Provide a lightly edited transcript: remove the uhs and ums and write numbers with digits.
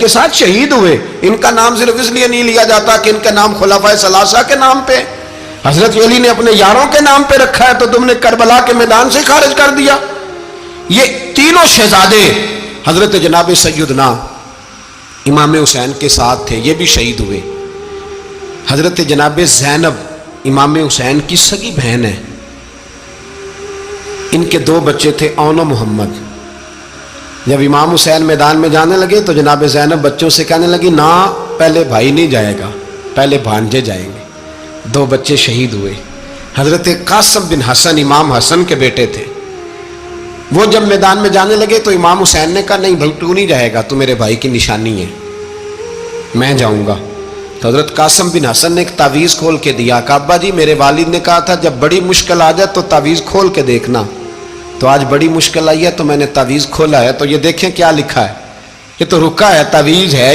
کے ساتھ شہید ہوئے. ان کا نام صرف اس لیے نہیں لیا جاتا کہ ان کا نام خلفائے ثلاثہ کے نام پہ، حضرت علی نے اپنے یاروں کے نام پہ رکھا ہے تو تم نے کربلا کے میدان سے خارج کر دیا. یہ تینوں شہزادے حضرت جناب سیدنا امام حسین کے ساتھ تھے، یہ بھی شہید ہوئے. حضرت جناب زینب امام حسین کی سگی بہن ہے، ان کے 2 بچے تھے اون و محمد. جب امام حسین میدان میں جانے لگے تو جناب زینب بچوں سے کہنے لگی نہ، پہلے بھائی نہیں جائے گا، پہلے بھانجے جائیں گے. 2 بچے شہید ہوئے. حضرت قاسم بن حسن امام حسن کے بیٹے تھے، وہ جب میدان میں جانے لگے تو امام حسین نے کہا نہیں بھائی تو نہیں جائے گا، تو میرے بھائی کی نشانی ہے، میں جاؤں گا. تو حضرت قاسم بن حسن نے ایک تعویذ کھول کے دیا کہ ابا جی میرے والد نے کہا تھا جب بڑی مشکل آ جائے تو تعویذ کھول کے دیکھنا. تو آج بڑی مشکل آئی ہے تو میں نے تعویذ کھولا ہے، تو یہ دیکھیں کیا لکھا ہے، یہ تو رکا ہے، تعویذ ہے.